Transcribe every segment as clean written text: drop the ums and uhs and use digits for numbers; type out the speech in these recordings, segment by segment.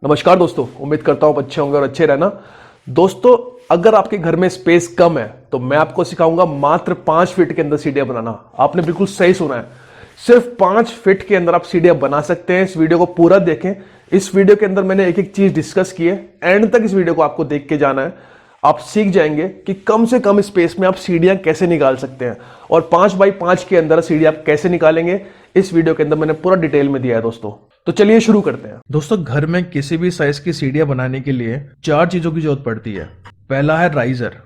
नमस्कार दोस्तों, उम्मीद करता हूँ अच्छे होंगे और अच्छे रहना। दोस्तों, अगर आपके घर में स्पेस कम है तो मैं आपको सिखाऊंगा मात्र 5 फीट के अंदर सीढ़ियां बनाना। आपने बिल्कुल सही सुना है, सिर्फ 5 फीट के अंदर आप सीढ़ियां बना सकते हैं। इस वीडियो को पूरा देखें। इस वीडियो के अंदर मैंने एक एक चीज डिस्कस की है। एंड तक इस वीडियो को आपको देख के जाना है। आप सीख जाएंगे कि कम से कम स्पेस में आप सीढ़ियां कैसे निकाल सकते हैं और 5x5 के अंदर सीढ़ियां आप कैसे निकालेंगे, इस वीडियो के अंदर मैंने पूरा डिटेल में दिया है दोस्तों। तो चलिए शुरू करते हैं। दोस्तों, घर में किसी भी साइज की सीढ़ियां बनाने के लिए 4 चीजों की जरूरत पड़ती है। पहला है राइजर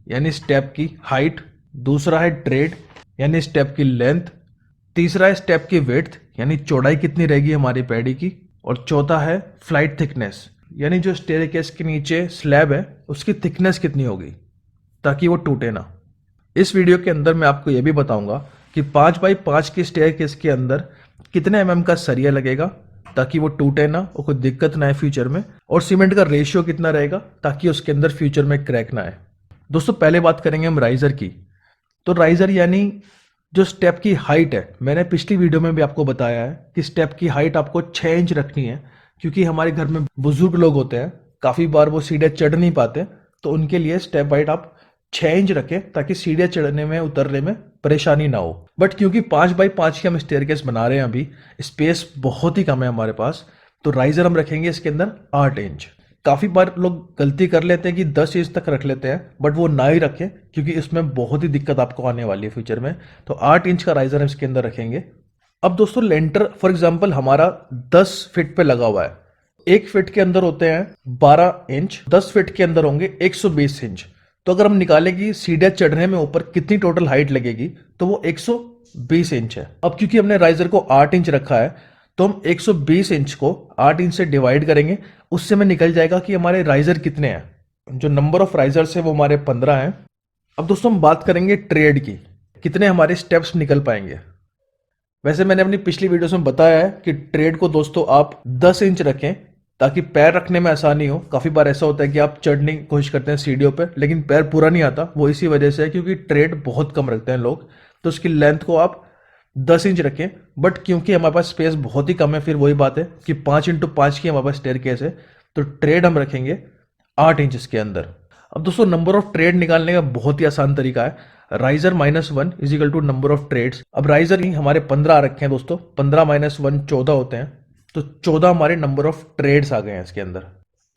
यानी स्टेप की हाइट, दूसरा है ट्रेड यानी स्टेप की लेंथ, तीसरा है स्टेप की विड्थ यानी चौड़ाई कितनी रहेगी हमारी पैडी की, और चौथा है फ्लाइट थिकनेस यानी जो स्टेयरकेस के नीचे स्लैब है उसकी थिकनेस कितनी होगी ताकि वो टूटे ना। इस वीडियो के अंदर मैं आपको यह भी बताऊंगा कि 5x5 की स्टेयरकेस के अंदर कितने mm का सरिया लगेगा ताकि वो टूटे ना और कोई दिक्कत ना आए फ्यूचर में, और सीमेंट का रेशियो कितना रहेगा ताकि उसके अंदर फ्यूचर में क्रैक ना आए। दोस्तों, पहले बात करेंगे हम राइजर की। तो राइजर यानी जो स्टेप की हाइट है, मैंने पिछली वीडियो में भी आपको बताया है कि स्टेप की हाइट आपको 6 इंच रखनी है, क्योंकि हमारे घर में बुजुर्ग लोग होते हैं, काफी बार वो सीढ़ियां चढ़ नहीं पाते, तो उनके लिए स्टेप हाइट आप 6 इंच रखें ताकि सीढ़ियां चढ़ने में उतरने में परेशानी ना हो। बट क्योंकि 5x5 की हम स्टेयरकेस बना रहे हैं, अभी स्पेस बहुत ही कम है हमारे पास, तो राइजर हम रखेंगे इसके अंदर 8 इंच। काफी बार लोग गलती कर लेते हैं कि 10 इंच तक रख लेते हैं, बट वो ना ही रखें क्योंकि इसमें बहुत ही दिक्कत आपको आने वाली है फ्यूचर में। तो 8 इंच का राइजर हम इसके अंदर रखेंगे। अब दोस्तों, लेंटर फॉर एग्जाम्पल हमारा 10 फीट पे लगा हुआ है। 1 फीट के अंदर होते हैं 12 इंच, 10 फीट के अंदर होंगे 120 इंच। तो अगर हम निकालें कि सीढ़ियां चढ़ने में ऊपर कितनी टोटल हाइट लगेगी, तो वो 120 इंच है। अब क्योंकि हमने राइजर को 8 इंच रखा है, तो हम 120 इंच को 8 इंच से डिवाइड करेंगे। उससे में निकल जाएगा कि हमारे राइजर कितने हैं। जो नंबर ऑफ राइजर्स है वो हमारे 15 हैं। अब दोस्तों, हम बात करेंगे ट्रेड की, कितने हमारे स्टेप्स निकल पाएंगे। वैसे मैंने अपनी पिछली वीडियोस में बताया है कि ट्रेड को दोस्तों आप 10 इंच रखें ताकि पैर रखने में आसानी हो। काफी बार ऐसा होता है कि आप चढ़ने की कोशिश करते हैं सीढ़ियों पर, लेकिन पैर पूरा नहीं आता। वो इसी वजह से है क्योंकि ट्रेड बहुत कम रखते हैं लोग। तो उसकी लेंथ को आप 10 इंच रखें। बट क्योंकि हमारे पास स्पेस बहुत ही कम है, फिर वही बात है कि 5x5 की हमारे पास स्टेयरकेस है, तो ट्रेड हम रखेंगे 8 इंच इसके अंदर। अब दोस्तों, नंबर ऑफ ट्रेड निकालने का बहुत ही आसान तरीका है। Riser -1 is equal to number of treads. अब राइजर ही हमारे 15 रखे हैं दोस्तों, 15 - 1 14 होते हैं, तो 14 हमारे नंबर ऑफ ट्रेड्स आ गए हैं इसके अंदर।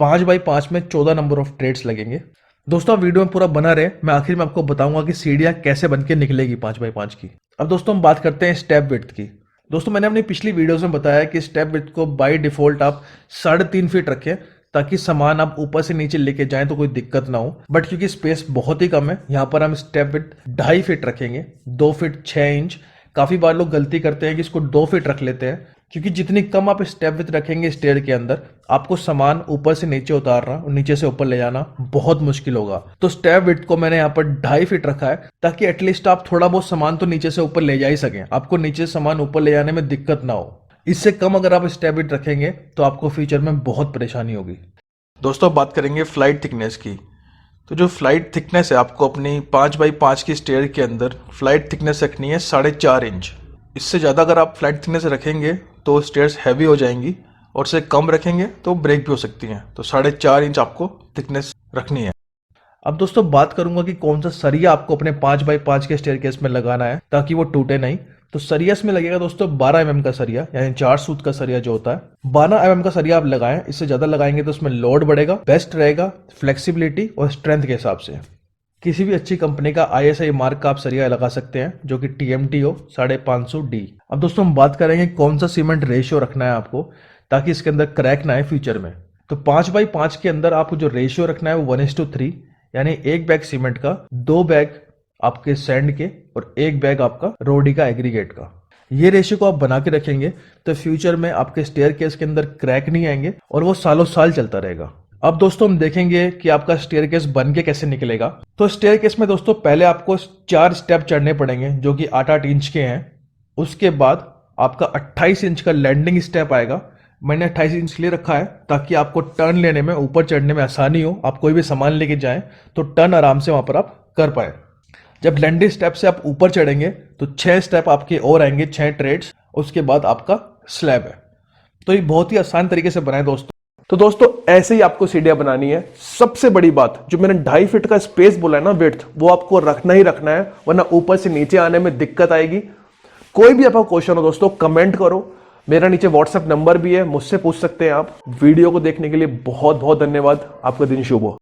5x5 में 14 नंबर ऑफ ट्रेड्स लगेंगे। दोस्तों, वीडियो में पूरा बना रहे, मैं आखिर में आपको बताऊंगा कि सीढ़ियां कैसे बन के निकलेगी 5x5 की। अब दोस्तों, हम बात करते हैं स्टेप विड्थ की। दोस्तों, मैंने अपनी पिछली वीडियोस में बताया कि स्टेप विड्थ को बाय डिफॉल्ट आप 3.5 फीट रखें ताकि सामान आप ऊपर से नीचे लेके जाएं तो कोई दिक्कत ना हो। बट क्योंकि स्पेस बहुत ही कम है, यहाँ पर हम स्टेप विड्थ 2.5 फीट रखेंगे, 2 फीट 6 इंच। काफी बार लोग गलती करते हैं कि इसको 2 फीट रख लेते हैं, क्योंकि जितनी कम आप स्टेप विड्थ रखेंगे स्टेयर के अंदर, आपको सामान ऊपर से नीचे उतारना और नीचे से ऊपर ले जाना बहुत मुश्किल होगा। तो स्टेप विड्थ को मैंने यहाँ पर 2.5 फीट रखा है ताकि एटलीस्ट आप थोड़ा बहुत सामान तो नीचे से ऊपर ले जा ही सकें, आपको नीचे सामान ऊपर ले जाने में दिक्कत ना हो। इससे कम अगर आप स्टेप विड्थ रखेंगे तो आपको फ्यूचर में बहुत परेशानी होगी। दोस्तों, बात करेंगे फ्लाइट थिकनेस की। तो जो फ्लाइट थिकनेस है, आपको अपनी 5x5 की स्टेयर के अंदर फ्लाइट थिकनेस रखनी है 4.5 इंच। इससे ज़्यादा अगर आप फ्लाइट थिकनेस रखेंगे तो स्टेयर्स हैवी हो जाएंगी, और से कम रखेंगे तो ब्रेक भी हो सकती हैं। तो 4.5 इंच आपको थिकनेस रखनी है। अब दोस्तों, बात करूंगा कि कौन सा सरिया आपको अपने 5x5 के स्टेयरकेस में लगाना है ताकि वो टूटे नहीं। तो सरिया में लगेगा दोस्तों 12 mm का सरिया, यानी 4 सूत का सरिया जो होता है, 12 mm का सरिया आप लगाएं। इससे ज्यादा लगाएंगे तो उसमें लोड बढ़ेगा, बेस्ट रहेगा फ्लेक्सिबिलिटी और स्ट्रेंथ के हिसाब से। किसी भी अच्छी कंपनी का ISI मार्क का आप सरिया लगा सकते हैं जो कि TMT हो 550D। अब दोस्तों, हम बात करेंगे कौन सा सीमेंट रेशियो रखना है आपको ताकि इसके अंदर क्रैक ना आए फ्यूचर में। तो 5x5 के अंदर आपको जो रेशियो रखना है वो 1:3, यानी 1 बैग सीमेंट का, 2 बैग आपके सैंड के और 1 बैग आपका रोडी का एग्रीगेट का। ये रेशियो को आप बना के रखेंगे तो फ्यूचर में आपके स्टेयरकेस के अंदर क्रैक नहीं आएंगे और वो सालों साल चलता रहेगा। अब दोस्तों, हम देखेंगे कि आपका स्टेयरकेस बन के कैसे निकलेगा। तो स्टेयरकेस में दोस्तों पहले आपको 4 स्टेप चढ़ने पड़ेंगे जो कि 8-8 इंच के हैं। उसके बाद आपका 28 इंच का लैंडिंग स्टेप आएगा। मैंने 28 इंच ले रखा है ताकि आपको टर्न लेने में, ऊपर चढ़ने में आसानी हो। आप कोई भी सामान लेके जाएं तो टर्न आराम से वहां पर आप कर पाए। जब लैंडिंग स्टेप से आप ऊपर चढ़ेंगे तो 6 स्टेप आपके और आएंगे, 6 ट्रेड्स। उसके बाद आपका स्लैब है। तो ये बहुत ही आसान तरीके से बनाए दोस्तों। तो दोस्तों ऐसे ही आपको सीढ़ियां बनानी है। सबसे बड़ी बात, जो मैंने 2.5 फीट का स्पेस बोला है ना विड्थ, वो आपको रखना ही रखना है, वरना ऊपर से नीचे आने में दिक्कत आएगी। कोई भी आपका क्वेश्चन हो दोस्तों कमेंट करो, मेरा नीचे व्हाट्सएप नंबर भी है, मुझसे पूछ सकते हैं आप। वीडियो को देखने के लिए बहुत बहुत धन्यवाद। आपका दिन शुभ हो।